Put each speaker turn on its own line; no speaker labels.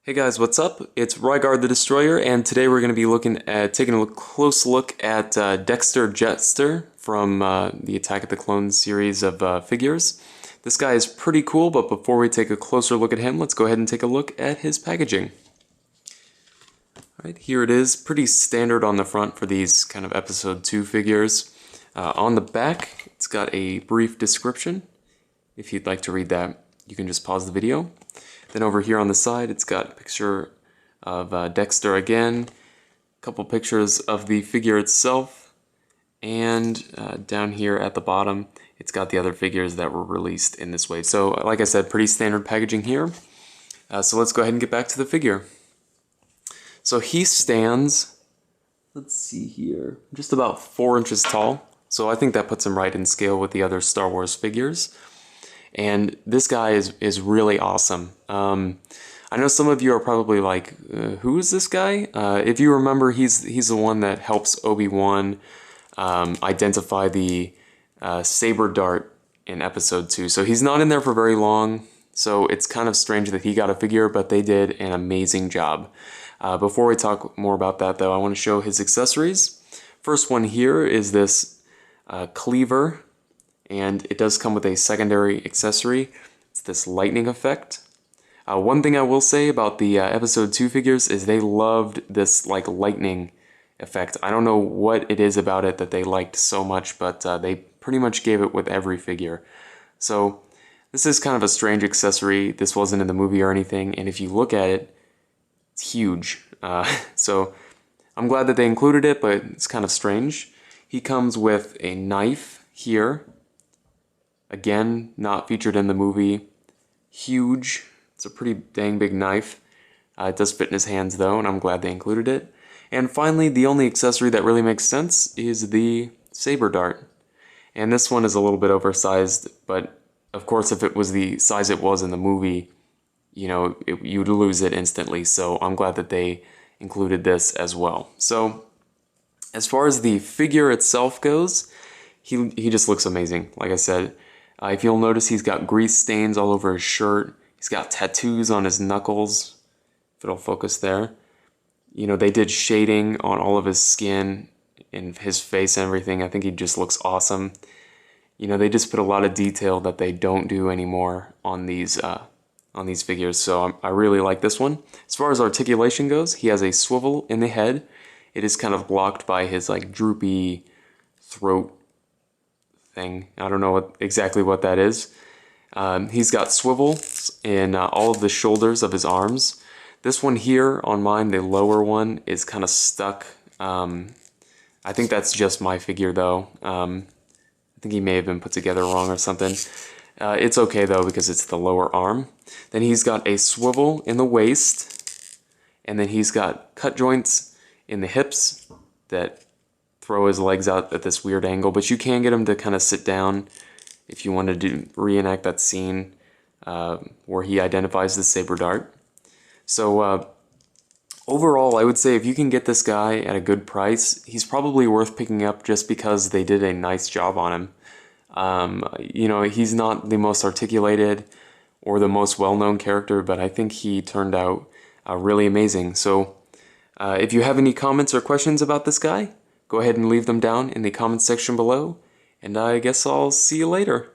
Hey guys, what's up? It's Rygar the Destroyer, and today we're going to be taking a close look at Dexter Jetster from the Attack of the Clones series of figures. This guy is pretty cool, but before we take a closer look at him, let's go ahead and take a look at his packaging. Alright, here it is, pretty standard on the front for these kind of Episode 2 figures. On the back, it's got a brief description. If you'd like to read that, you can just pause the video. Then over here on the side, it's got a picture of Dexter again, a couple pictures of the figure itself, and down here at the bottom, it's got the other figures that were released in this wave. So, like I said, pretty standard packaging here. So let's go ahead and get back to the figure. So he stands, let's see here, just about 4 inches tall. So I think that puts him right in scale with the other Star Wars figures. And this guy is really awesome. I know some of you are probably like, who is this guy? If you remember, he's the one that helps Obi-Wan identify the saber dart in Episode 2. So he's not in there for very long, so it's kind of strange that he got a figure, but they did an amazing job. Before we talk more about that, though, I want to show his accessories. First one here is this cleaver. And it does come with a secondary accessory. It's this lightning effect. One thing I will say about the Episode 2 figures is they loved this like lightning effect. I don't know what it is about it that they liked so much, but they pretty much gave it with every figure. So this is kind of a strange accessory. This wasn't in the movie or anything, and if you look at it, it's huge. So I'm glad that they included it, but it's kind of strange. He comes with a knife here. Again, not featured in the movie. Huge. It's a pretty dang big knife. It does fit in his hands though, and I'm glad they included it. And finally, the only accessory that really makes sense is the saber dart. And this one is a little bit oversized, but of course if it was the size it was in the movie, you know, you'd lose it instantly. So I'm glad that they included this as well. So as far as the figure itself goes, he just looks amazing, like I said. If you'll notice, he's got grease stains all over his shirt. He's got tattoos on his knuckles, if it'll focus there. You know, they did shading on all of his skin and his face and everything. I think he just looks awesome. You know, they just put a lot of detail that they don't do anymore on these figures, so I really like this one. As far as articulation goes, he has a swivel in the head. It is kind of blocked by his like droopy throat thing. I don't know exactly what that is. He's got swivel in all of the shoulders of his arms. This one here on mine, the lower one, is kind of stuck. I think that's just my figure though. I think he may have been put together wrong or something. It's okay though because it's the lower arm. Then he's got a swivel in the waist, and then he's got cut joints in the hips that throw his legs out at this weird angle, but you can get him to kind of sit down if you wanted to reenact that scene where he identifies the saber dart. So overall, I would say if you can get this guy at a good price, he's probably worth picking up just because they did a nice job on him. You know, he's not the most articulated or the most well-known character, but I think he turned out really amazing. So if you have any comments or questions about this guy, go ahead and leave them down in the comments section below, and I guess I'll see you later.